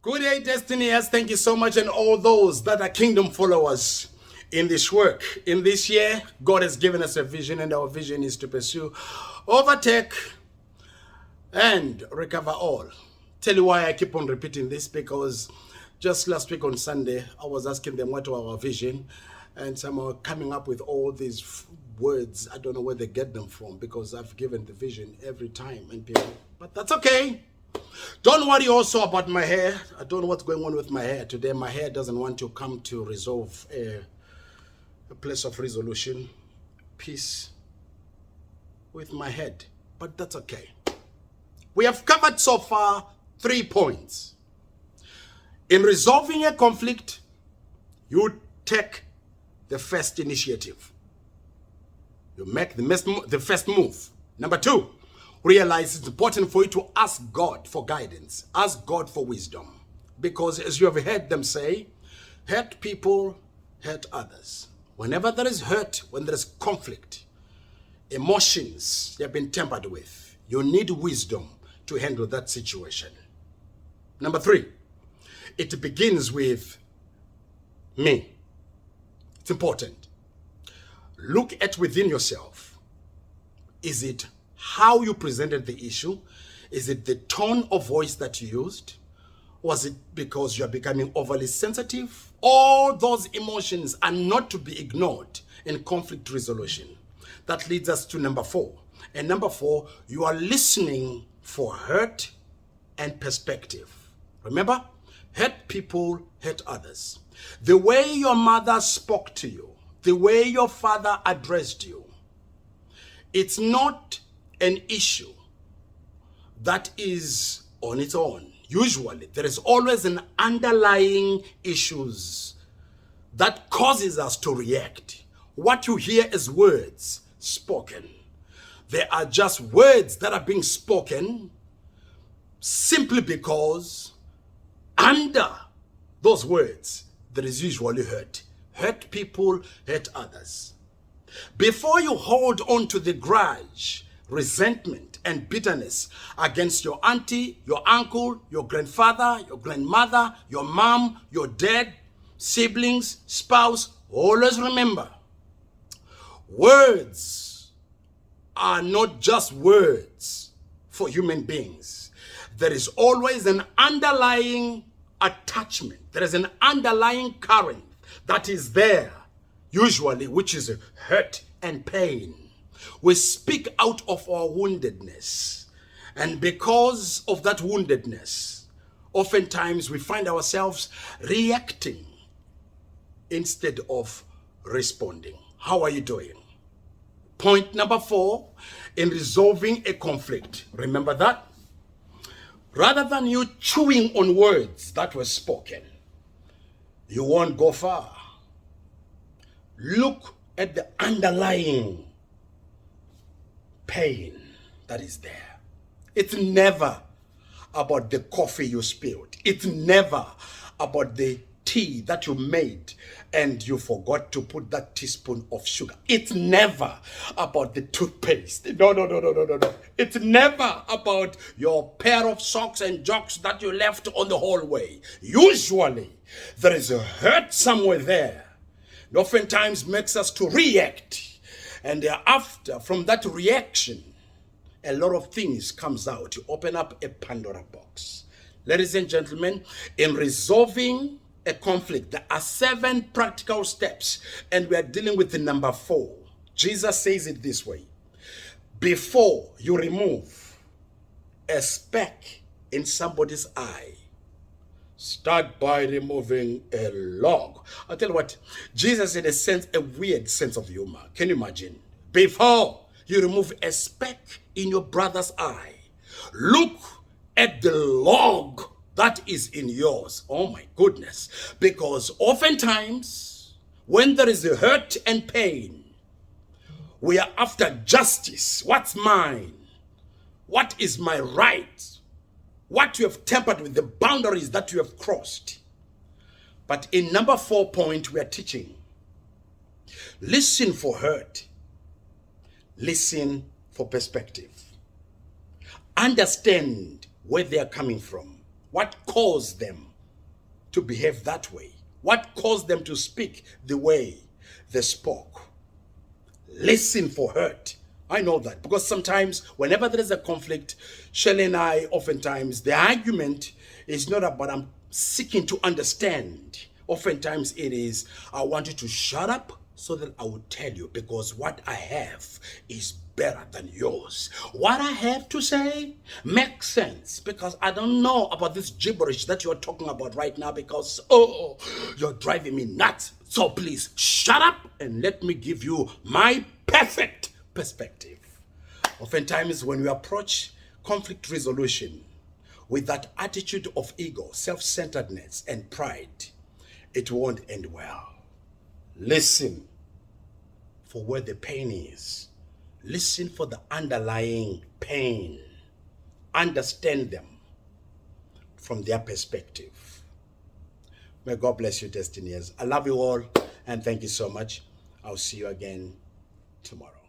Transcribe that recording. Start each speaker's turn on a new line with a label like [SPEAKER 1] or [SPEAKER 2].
[SPEAKER 1] Good day, Destiniers. Thank you so much, and all those that are kingdom followers in this work. In this year, God has given us a vision, and our vision is to pursue, overtake, and recover all. Tell you why I keep on repeating this, because just last week on Sunday, I was asking them what was our vision, and some are coming up with all these words. I don't know where they get them from, because I've given the vision every time, and people, but that's okay. Don't worry also about my hair. I don't know what's going on with my hair today. My hair doesn't want to come to resolve a place of resolution, peace with my head. But that's okay. We have covered so far 3 points. In resolving a conflict, you take the first initiative. You make the first move. Number 2, realize it's important for you to ask God for guidance. Ask God for wisdom. Because as you have heard them say, hurt people hurt others. Whenever there is hurt, when there is conflict, emotions have been tampered with, you need wisdom to handle that situation. Number 3, it begins with me. It's important. Look at within yourself. Is it how you presented the issue? Is it the tone of voice that you used? Was it because you are becoming overly sensitive? All those emotions are not to be ignored in conflict resolution. That leads us to number 4. And number 4, you are listening for hurt and perspective. Remember, hurt people hurt others. The way your mother spoke to you, the way your father addressed you, it's not an issue that is on its own. Usually, there is always an underlying issues that causes us to react. What you hear is words spoken. They are just words that are being spoken simply because under those words, there is usually hurt. Hurt people hurt others. Before you hold on to the grudge, resentment, and bitterness against your auntie, your uncle, your grandfather, your grandmother, your mom, your dad, siblings, spouse, always remember, words are not just words for human beings. There is always an underlying attachment. There is an underlying current that is there, usually, which is hurt and pain. We speak out of our woundedness. And because of that woundedness, oftentimes we find ourselves reacting instead of responding. How are you doing? Point number 4, in resolving a conflict. Remember that? Rather than you chewing on words that were spoken, you won't go far. Look at the underlying pain that is there. It's never about the coffee you spilled. It's never about the tea that you made and you forgot to put that teaspoon of sugar. It's never about the toothpaste. No. It's never about your pair of socks and jocks that you left on the hallway. Usually, there is a hurt somewhere there. It oftentimes makes us to react. And thereafter, from that reaction, a lot of things comes out. You open up a Pandora box. Ladies and gentlemen, in resolving a conflict, there are 7 practical steps, and we are dealing with the number 4. Jesus says it this way: before you remove a speck in somebody's eye, start by removing a log. I'll tell you what, Jesus had a weird sense of humor. Can you imagine? Before you remove a speck in your brother's eye, look at the log that is in yours. Oh my goodness. Because oftentimes, when there is a hurt and pain, we are after justice. What's mine? What is my right? What you have tampered with, the boundaries that you have crossed. But in number 4 point, we are teaching, listen for hurt. Listen for perspective. Understand where they are coming from. What caused them? to behave that way? What caused them to speak the way they spoke? Listen for hurt. I know that because sometimes whenever there is a conflict, Shelley and I, oftentimes the argument is not about I'm seeking to understand. Oftentimes it is, I want you to shut up so that I will tell you, because what I have is better than yours. What I have to say makes sense, because I don't know about this gibberish that you're talking about right now, because you're driving me nuts. So please shut up and let me give you my perfect perspective. Oftentimes when we approach conflict resolution with that attitude of ego, self-centeredness, and pride, it won't end well. Listen for where the pain is. Listen for the underlying pain. Understand them from their perspective. May God bless you, Destiniers. I love you all, and thank you so much. I'll see you again tomorrow.